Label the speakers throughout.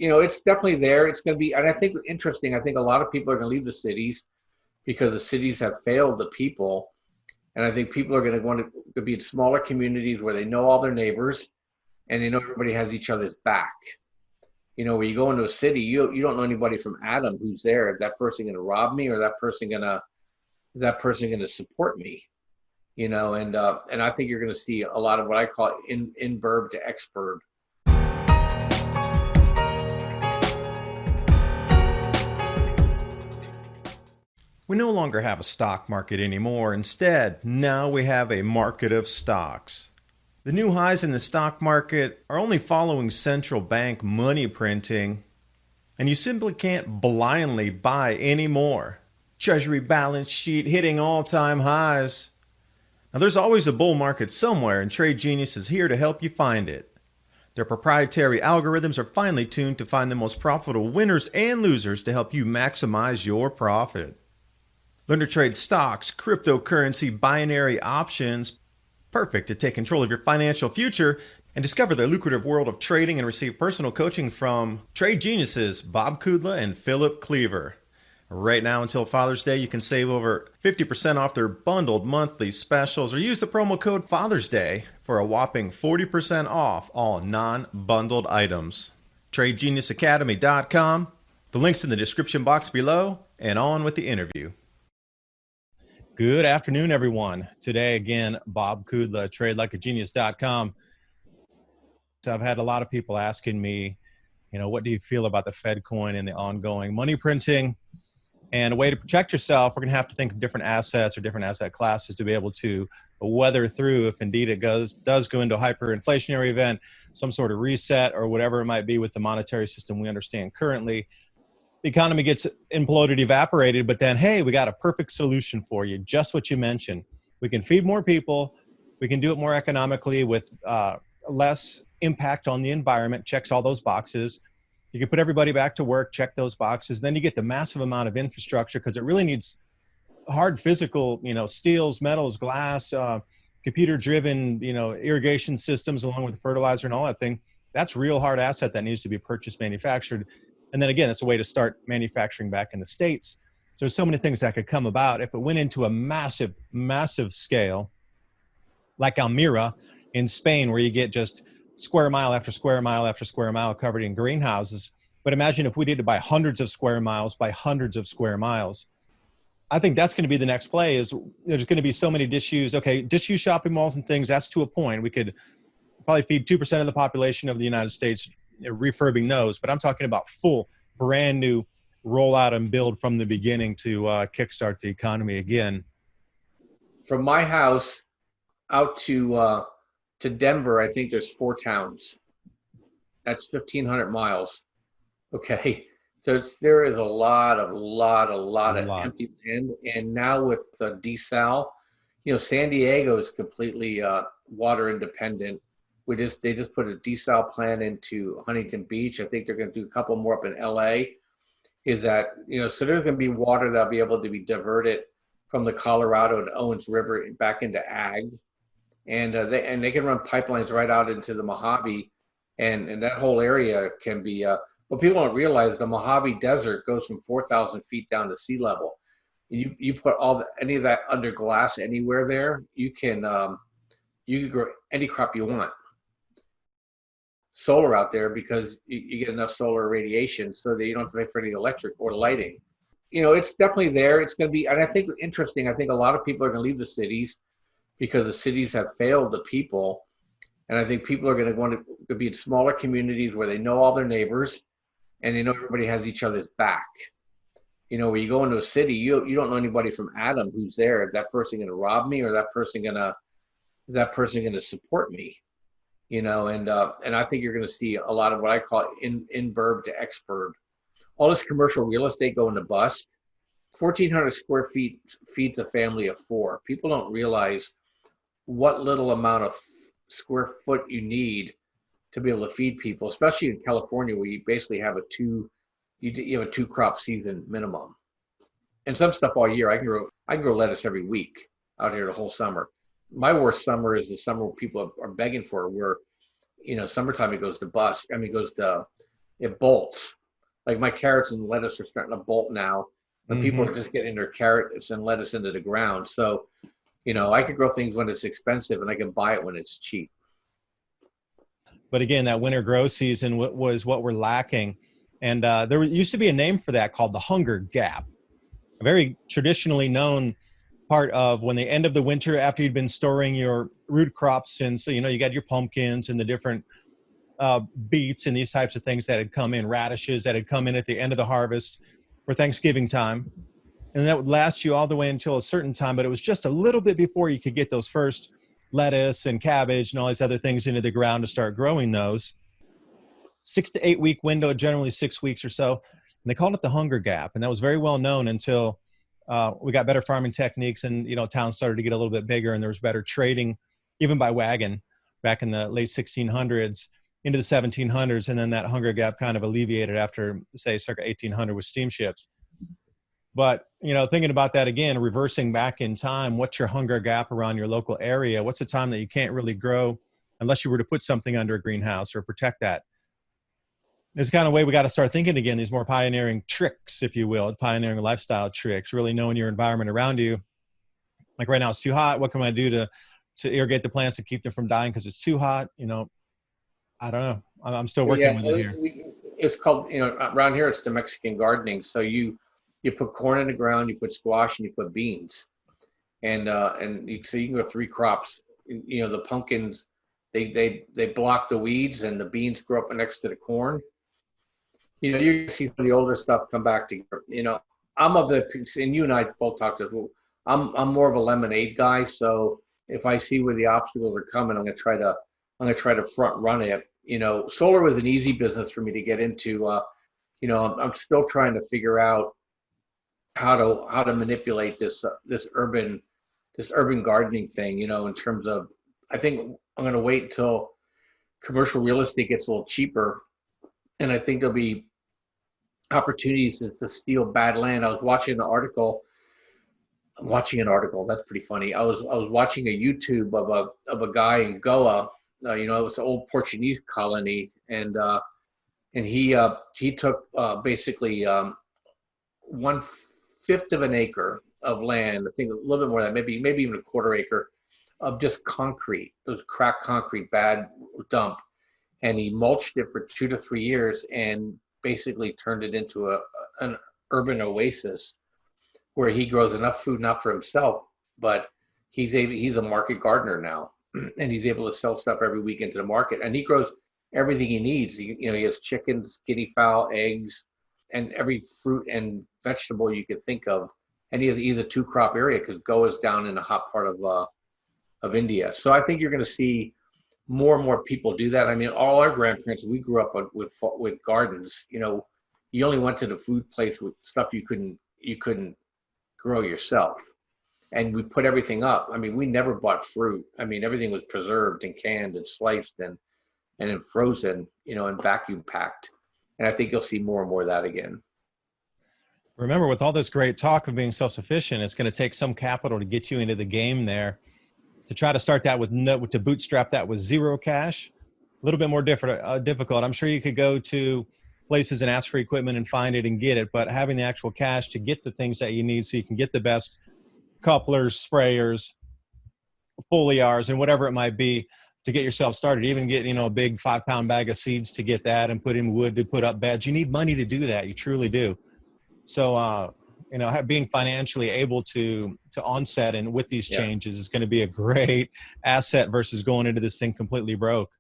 Speaker 1: It's definitely there. It's going to be, and I think interesting. I think a lot of people are going to leave the cities because the cities have failed the people. And I think people are going to want to be in smaller communities where they know all their neighbors and they know everybody has each other's back. Where you go into a city, you don't know anybody from Adam who's there. Is that person going to rob me, or is that person going to support me? And I think you're going to see a lot of what I call inburb to exurb.
Speaker 2: We no longer have a stock market anymore. Instead, now we have a market of stocks. The new highs in the stock market are only following central bank money printing, and you simply can't blindly buy anymore. Treasury balance sheet hitting all-time highs. Now there's always a bull market somewhere, and Trade Genius is here to help you find it. Their proprietary algorithms are finely tuned to find the most profitable winners and losers to help you maximize your profit. Learn to trade stocks, cryptocurrency, binary options, perfect to take control of your financial future and discover the lucrative world of trading and receive personal coaching from Trade Geniuses Bob Kudla and Philip Cleaver. Right now until Father's Day, you can save over 50% off their bundled monthly specials or use the promo code Father's Day for a whopping 40% off all non-bundled items. TradeGeniusAcademy.com. The link's in the description box below, and on with the interview. Good afternoon, everyone. Today, again, Bob Kudla, TradeLikeAGenius.com. So I've had a lot of people asking me, what do you feel about the Fed coin and the ongoing money printing? And a way to protect yourself, we're going to have to think of different assets or different asset classes to be able to weather through if indeed it does go into a hyperinflationary event, some sort of reset or whatever it might be with the monetary system we understand currently. The economy gets imploded, evaporated, but then, hey, we got a perfect solution for you, just what you mentioned. We can feed more people. We can do it more economically with less impact on the environment, checks all those boxes. You can put everybody back to work, check those boxes. Then you get the massive amount of infrastructure because it really needs hard physical, steels, metals, glass, computer-driven, irrigation systems along with the fertilizer and all that thing. That's real hard asset that needs to be purchased, manufactured. And then again, it's a way to start manufacturing back in the States. So there's so many things that could come about if it went into a massive, massive scale, like Almira in Spain, where you get just square mile after square mile after square mile covered in greenhouses. But imagine if we did it by hundreds of square miles by hundreds of square miles. I think that's going to be the next play. Is there's going to be so many disused shopping malls and things. That's to a point. We could probably feed 2% of the population of the United States, refurbing those, but I'm talking about full, brand new rollout and build from the beginning to kickstart the economy again.
Speaker 1: From my house out to Denver, I think there's 4 towns. That's 1,500 miles. Okay, so there is a lot of empty land, and now with desal, San Diego is completely water independent. They just put a desal plant into Huntington Beach. I think they're going to do a couple more up in LA. So there's going to be water that'll be able to be diverted from the Colorado to Owens River back into ag. And they can run pipelines right out into the Mojave, and that whole area can be. What people don't realize, the Mojave Desert goes from 4,000 feet down to sea level. You put any of that under glass anywhere there, you can grow any crop you want. Solar out there because you get enough solar radiation so that you don't have to pay for any electric or lighting. It's definitely there. It's going to be, and I think interesting. I think a lot of people are going to leave the cities because the cities have failed the people. And I think people are going to want to be in smaller communities where they know all their neighbors and they know everybody has each other's back. Where you go into a city, you don't know anybody from Adam who's there. Is that person going to rob me, or is that person going to support me? And I think you're going to see a lot of what I call inburb to exurb. All this commercial real estate going to bust. 1,400 square feet feeds a family of 4. People don't realize what little amount of square foot you need to be able to feed people, especially in California, where you basically have you have a 2 crop season minimum, and some stuff all year. I can grow lettuce every week out here the whole summer. My worst summer is the summer where people are begging for, where, summertime it goes to bust. It goes to it bolts. Like my carrots and lettuce are starting to bolt now, when people
Speaker 2: Mm-hmm.
Speaker 1: are just getting their carrots and lettuce into the ground. So, I could grow things when it's expensive, and I can buy it when it's cheap.
Speaker 2: But again, that winter grow season was what we're lacking. And there used to be a name for that called the hunger gap, a very traditionally known part of when the end of the winter after you'd been storing your root crops. And so, you got your pumpkins and the different beets and these types of things that had come in, radishes that had come in at the end of the harvest for Thanksgiving time. And that would last you all the way until a certain time, but it was just a little bit before you could get those first lettuce and cabbage and all these other things into the ground to start growing those. 6 to 8 week window, generally 6 weeks or so. And they called it the hunger gap. And that was very well known until we got better farming techniques and, towns started to get a little bit bigger and there was better trading, even by wagon back in the late 1600s into the 1700s. And then that hunger gap kind of alleviated after, say, circa 1800 with steamships. But, thinking about that again, reversing back in time, what's your hunger gap around your local area? What's the time that you can't really grow unless you were to put something under a greenhouse or protect that? It's the kind of way we got to start thinking again, these more pioneering tricks, if you will, pioneering lifestyle tricks, really knowing your environment around you. Like right now it's too hot. What can I do to irrigate the plants and keep them from dying because it's too hot? I don't know. I'm still working with it here.
Speaker 1: It's called, around here it's the Mexican gardening. So you put corn in the ground, you put squash, and you put beans, so you can go 3 crops. The pumpkins, they block the weeds, and the beans grow up next to the corn. You see some of the older stuff come back together. I'm of the, and you and I both talked to. I'm more of a lemonade guy. So if I see where the obstacles are coming, I'm gonna try to front run it. Solar was an easy business for me to get into. I'm still trying to figure out how to manipulate this urban gardening thing. In terms of, I think I'm gonna wait until commercial real estate gets a little cheaper, and I think there'll be opportunities to steal bad land. I was watching an article. That's pretty funny. I was watching a YouTube of a guy in Goa. It's an old Portuguese colony, and he took basically 1/5 of an acre of land. I think a little bit more than that, maybe even a 1/4 acre of just concrete. Those cracked concrete, bad dump, and he mulched it for 2 to 3 years and basically turned it into an urban oasis where he grows enough food, not for himself, but he's a market gardener now, and he's able to sell stuff every week into the market, and he grows everything he needs. He has chickens, guinea fowl, eggs, and every fruit and vegetable you could think of. And he's a 2-crop area because Goa is down in the hot part of India. So I think you're going to see more and more people do that. I mean, all our grandparents, we grew up with gardens. You only went to the food place with stuff you couldn't grow yourself, and we put everything up. I mean, we never bought fruit. I mean, everything was preserved and canned and sliced and then frozen, and vacuum packed. And I think you'll see more and more of that again.
Speaker 2: Remember, with all this great talk of being self-sufficient, it's going to take some capital to get you into the game there. To try to start that to bootstrap that with zero cash, a little bit more difficult. I'm sure you could go to places and ask for equipment and find it and get it, but having the actual cash to get the things that you need so you can get the best couplers, sprayers, foliars, and whatever it might be to get yourself started, even get, a big 5-pound bag of seeds to get that and put in wood to put up beds. You need money to do that. You truly do. So, being financially able to onset and with these changes is going to be a great asset versus going into this thing completely broke.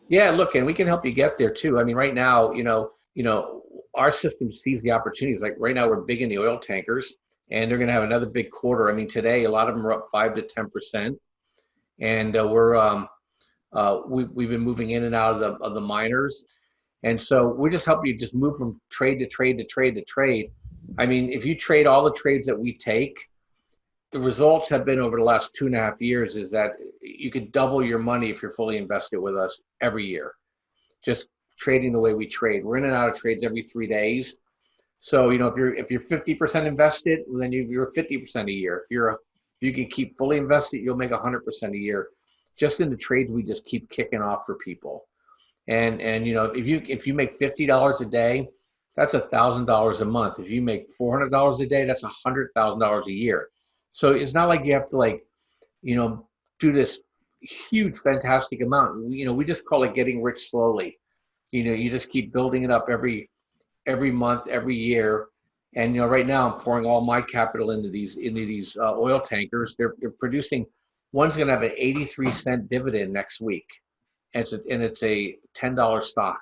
Speaker 1: Yeah, look, and we can help you get there too. I mean, right now, our system sees the opportunities. Like right now, we're big in the oil tankers, and they're going to have another big quarter. I mean, today a lot of them are up 5 to 10%, and we've been moving in and out of the miners, and so we just help you just move from trade to trade to trade to trade. I mean, if you trade all the trades that we take, the results have been over the last 2.5 years is that you could double your money if you're fully invested with us every year. Just trading the way we trade. We're in and out of trades every 3 days. So, if you're 50% invested, well, then you're 50% a year. If you can keep fully invested, you'll make 100% a year. Just in the trades we just keep kicking off for people. And if you make $50 a day, that's $1,000 a month. If you make $400 a day, that's $100,000 a year. So it's not like you have to do this huge, fantastic amount. We just call it getting rich slowly. You just keep building it up every month, every year. And right now I'm pouring all my capital into these oil tankers. They're producing. One's going to have an 83-cent dividend next week, and it's a $10 stock.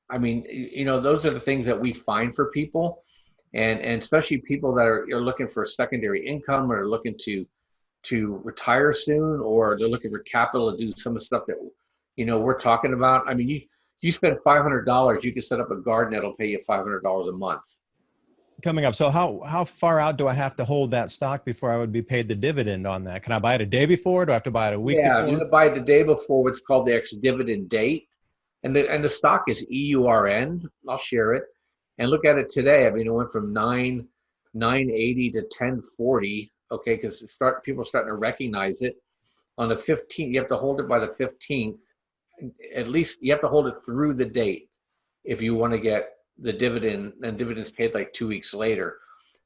Speaker 1: I mean, those are the things that we find for people, and especially people that are looking for a secondary income, or looking to retire soon, or they're looking for capital to do some of the stuff that we're talking about. I mean, you spend $500, you can set up a garden that'll pay you $500 a month.
Speaker 2: Coming up. So how far out do I have to hold that stock before I would be paid the dividend on that? Can I buy it a day before? Do I have to buy it a week before?
Speaker 1: Yeah, you can buy it the day before, what's called the ex-dividend date. And the stock is EURN. I'll share it. And look at it today. I mean, it went from 980 to 1040. Okay, because people are starting to recognize it. On the 15th, you have to hold it by the 15th. At least you have to hold it through the date if you want to get the dividend, and dividends paid like 2 weeks later.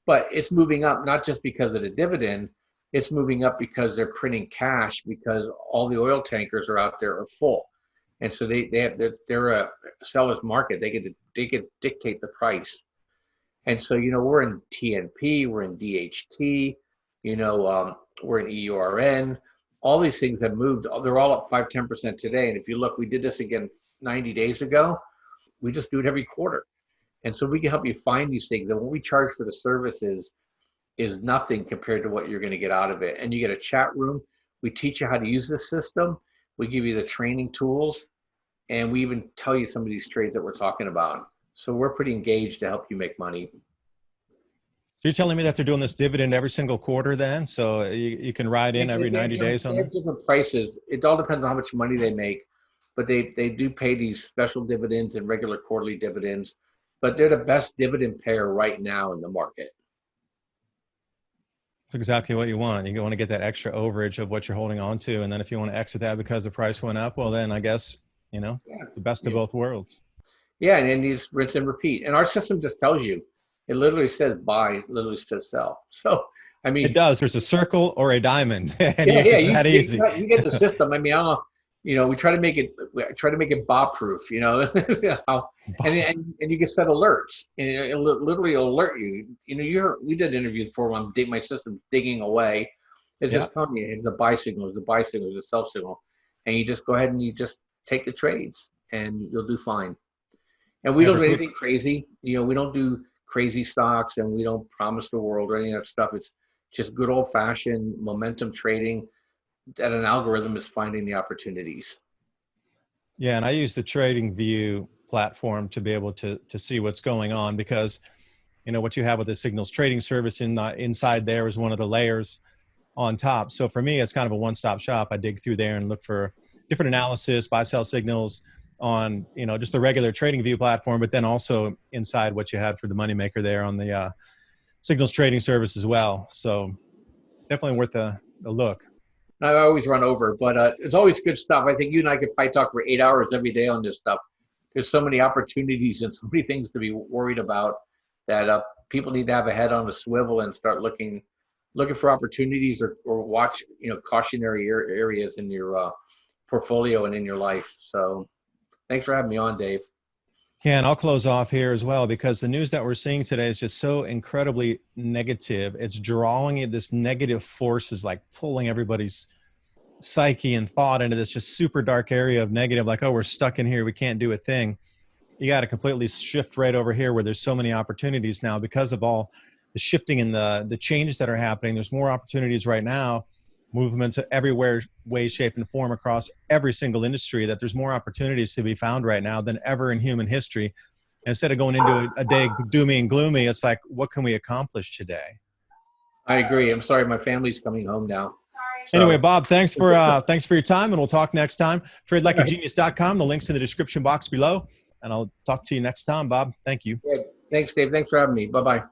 Speaker 1: But it's moving up not just because of the dividend, it's moving up because they're printing cash, because all the oil tankers are out there are full. And so they're a seller's market. They could dictate the price. And so, we're in TNP, we're in DHT, we're in EURN. All these things have moved. They're all up 5-10% today. And if you look, we did this again 90 days ago. We just do it every quarter. And so we can help you find these things. And what we charge for the services is nothing compared to what you're going to get out of it. And you get a chat room. We teach you how to use this system. We give you the training tools. And we even tell you some of these trades that we're talking about. So we're pretty engaged to help you make money.
Speaker 2: So you're telling me that they're doing this dividend every single quarter then? So you can ride in every 90 days on that?
Speaker 1: Different prices. It all depends on how much money they make. But they do pay these special dividends and regular quarterly dividends. But they're the best dividend payer right now in the market.
Speaker 2: That's exactly what you want. You want to get that extra overage of what you're holding on to. And then if you want to exit that because the price went up, well, then I guess, the best of both worlds.
Speaker 1: Yeah, and then you just rinse and repeat. And our system just tells you. It literally says buy, it literally says sell. So, I mean.
Speaker 2: It does. There's a circle or a diamond. And
Speaker 1: it's
Speaker 2: that easy.
Speaker 1: You get the system. I mean, I don't know. We try to make it Bob-proof, and you can set alerts, and it'll literally alert you. We did interviews before when my system's digging away. It's just telling you it's a buy signal, it's a buy signal, it's a sell signal, and you just go ahead and you just take the trades, and you'll do fine. And we don't do anything crazy. We don't do crazy stocks, and we don't promise the world or any of that stuff. It's just good old-fashioned momentum trading. That an algorithm is finding the opportunities.
Speaker 2: Yeah, and I use the TradingView platform to be able to see what's going on, because what you have with the signals trading service inside there is one of the layers on top. So for me, it's kind of a one-stop shop. I dig through there and look for different analysis, buy-sell signals on just the regular TradingView platform, but then also inside what you had for the moneymaker there on the signals trading service as well. So definitely worth a look.
Speaker 1: I always run over, but it's always good stuff. I think you and I could probably talk for 8 hours every day on this stuff. There's so many opportunities and so many things to be worried about that people need to have a head on a swivel and start looking for opportunities or watch cautionary areas in your portfolio and in your life. So thanks for having me on, Dave.
Speaker 2: Ken, I'll close off here as well, because the news that we're seeing today is just so incredibly negative. It's drawing this negative force is like pulling everybody's psyche and thought into this just super dark area of negative, like, oh, we're stuck in here, we can't do a thing. You got to completely shift right over here where there's so many opportunities now because of all the shifting and the changes that are happening. There's more opportunities right now, movements everywhere, way, shape, and form across every single industry, that there's more opportunities to be found right now than ever in human history. And instead of going into a day doomy and gloomy, it's like, what can we accomplish today?
Speaker 1: I agree. I'm sorry, my family's coming home now.
Speaker 2: So. Anyway, Bob, thanks for your time, and we'll talk next time. TradeLikeAGenius.com. The link's in the description box below, and I'll talk to you next time, Bob. Thank you.
Speaker 1: Yeah, thanks, Dave. Thanks for having me. Bye-bye.